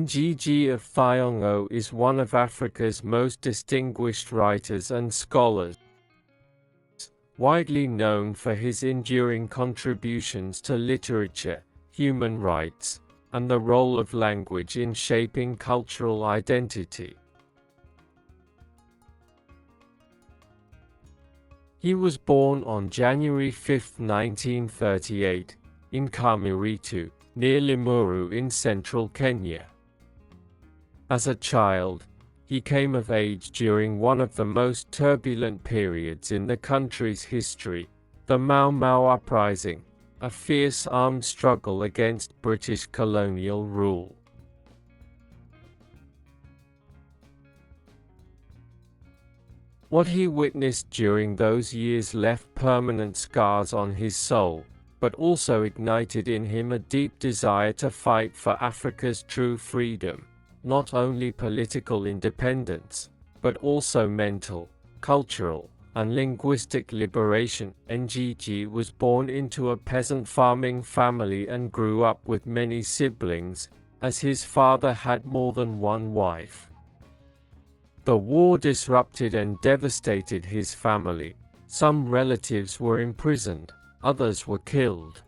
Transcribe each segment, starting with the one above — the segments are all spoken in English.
Ngugi of Thiong is one of Africa's most distinguished writers and scholars, widely known for his enduring contributions to literature, human rights, and the role of language in shaping cultural identity. He was born on January 5, 1938, in Kamiritu, near Limuru in central Kenya. As a child, he came of age during one of the most turbulent periods in the country's history, the Mau Mau Uprising, a fierce armed struggle against British colonial rule. What he witnessed during those years left permanent scars on his soul, but also ignited in him a deep desire to fight for Africa's true freedom. Not only political independence, but also mental, cultural, and linguistic liberation. Ngugi was born into a peasant farming family and grew up with many siblings, as his father had more than one wife. The war disrupted and devastated his family. Some relatives were imprisoned, others were killed.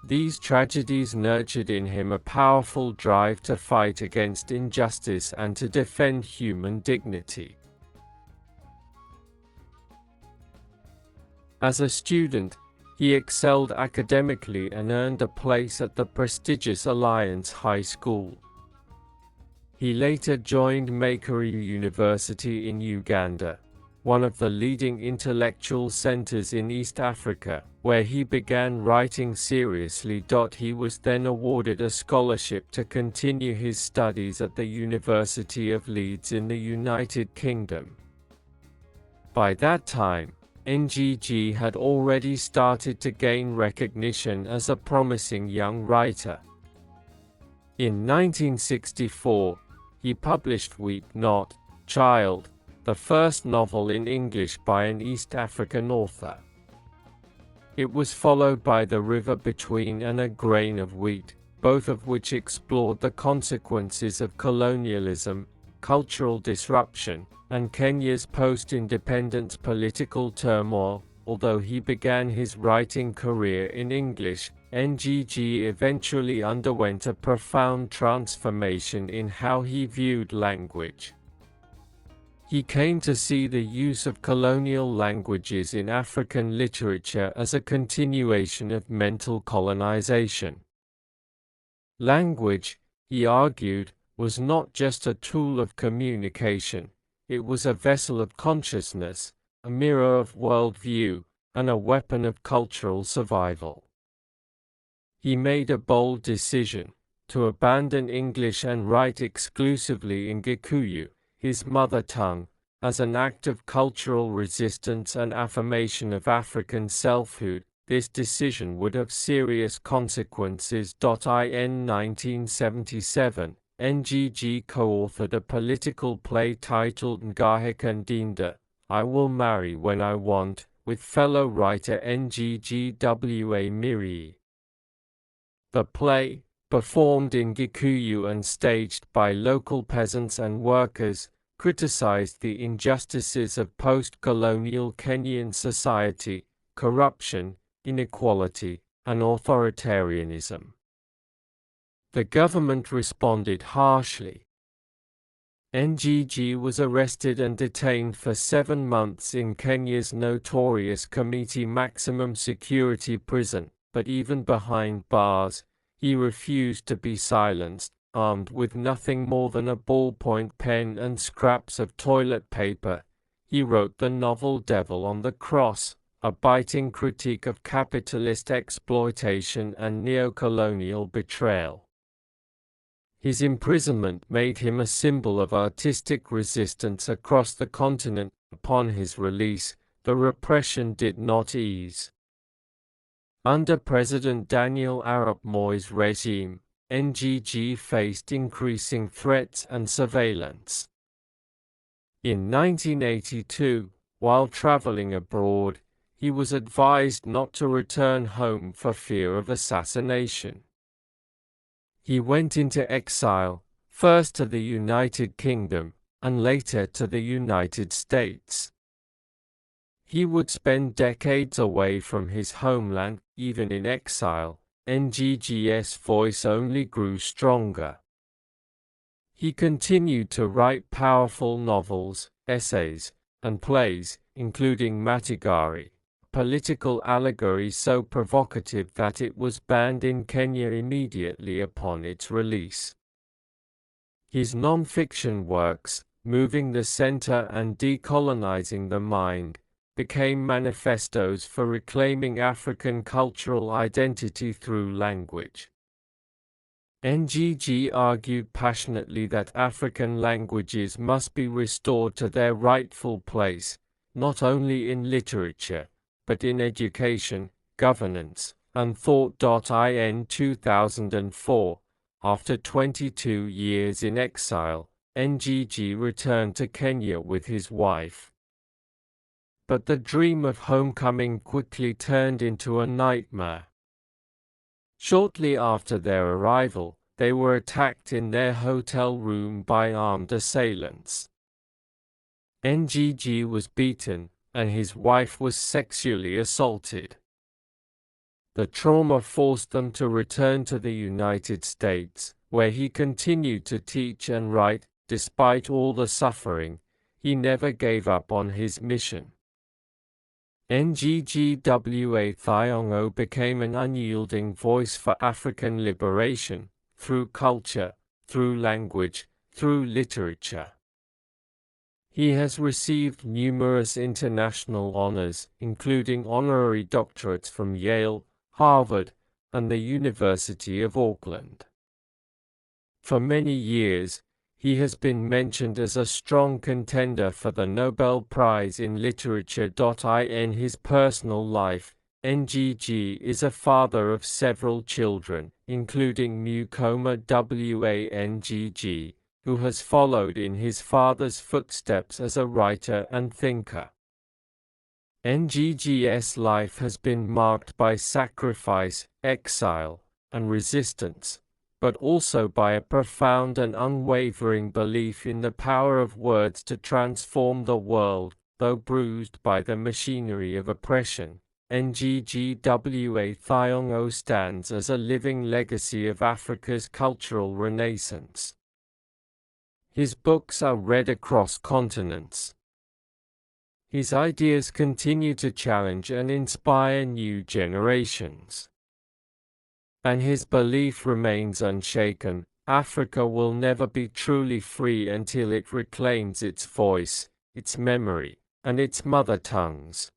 These tragedies nurtured in him a powerful drive to fight against injustice and to defend human dignity. As a student, he excelled academically and earned a place at the prestigious Alliance High School. He later joined Makerere University in Uganda, one of the leading intellectual centers in East Africa, where he began writing seriously. He was then awarded a scholarship to continue his studies at the University of Leeds in the United Kingdom. By that time, Ngugi had already started to gain recognition as a promising young writer. In 1964, he published Weep Not, Child, the first novel in English by an East African author. It was followed by The River Between and A Grain of Wheat, both of which explored the consequences of colonialism, cultural disruption, and Kenya's post-independence political turmoil. Although he began his writing career in English, Ngugi eventually underwent a profound transformation in how he viewed language. He came to see the use of colonial languages in African literature as a continuation of mental colonization. Language, he argued, was not just a tool of communication, it was a vessel of consciousness, a mirror of worldview, and a weapon of cultural survival. He made a bold decision to abandon English and write exclusively in Gikuyu, his mother tongue, as an act of cultural resistance and affirmation of African selfhood. This decision would have serious consequences. In 1977, Ngugi co-authored a political play titled Ngahekandinda, I Will Marry When I Want, with fellow writer Ngugi Wa Miri. The play, performed in Gikuyu and staged by local peasants and workers, criticized the injustices of post-colonial Kenyan society, corruption, inequality, and authoritarianism. The government responded harshly. Ngugi was arrested and detained for 7 months in Kenya's notorious Kamiti maximum security prison, but even behind bars, he refused to be silenced. Armed with nothing more than a ballpoint pen and scraps of toilet paper, he wrote the novel Devil on the Cross, a biting critique of capitalist exploitation and neocolonial betrayal. His imprisonment made him a symbol of artistic resistance across the continent. Upon his release, the repression did not ease. Under President Daniel Arap Moi's regime, Ngugi faced increasing threats and surveillance. In 1982, while traveling abroad, he was advised not to return home for fear of assassination. He went into exile, first to the United Kingdom, and later to the United States. He would spend decades away from his homeland. Even in exile, Ngugi's voice only grew stronger. He continued to write powerful novels, essays, and plays, including Matigari, a political allegory so provocative that it was banned in Kenya immediately upon its release. His non-fiction works, Moving the Center and Decolonizing the Mind, became manifestos for reclaiming African cultural identity through language. Ngugi argued passionately that African languages must be restored to their rightful place, not only in literature, but in education, governance, and thought. In 2004, after 22 years in exile, Ngugi returned to Kenya with his wife. But the dream of homecoming quickly turned into a nightmare. Shortly after their arrival, they were attacked in their hotel room by armed assailants. Ngugi was beaten, and his wife was sexually assaulted. The trauma forced them to return to the United States, where he continued to teach and write. Despite all the suffering, he never gave up on his mission. Ngugi Thiong became an unyielding voice for African liberation, through culture, through language, through literature. He has received numerous international honors, including honorary doctorates from Yale, Harvard, and the University of Auckland. For many years, he has been mentioned as a strong contender for the Nobel Prize in Literature. In his personal life, Ngugi is a father of several children, including Mukoma Wangigi, who has followed in his father's footsteps as a writer and thinker. Ngugi's life has been marked by sacrifice, exile, and resistance, but also by a profound and unwavering belief in the power of words to transform the world. Though bruised by the machinery of oppression, Ngugi Thiong stands as a living legacy of Africa's cultural renaissance. His books are read across continents. His ideas continue to challenge and inspire new generations. And his belief remains unshaken: Africa will never be truly free until it reclaims its voice, its memory, and its mother tongues.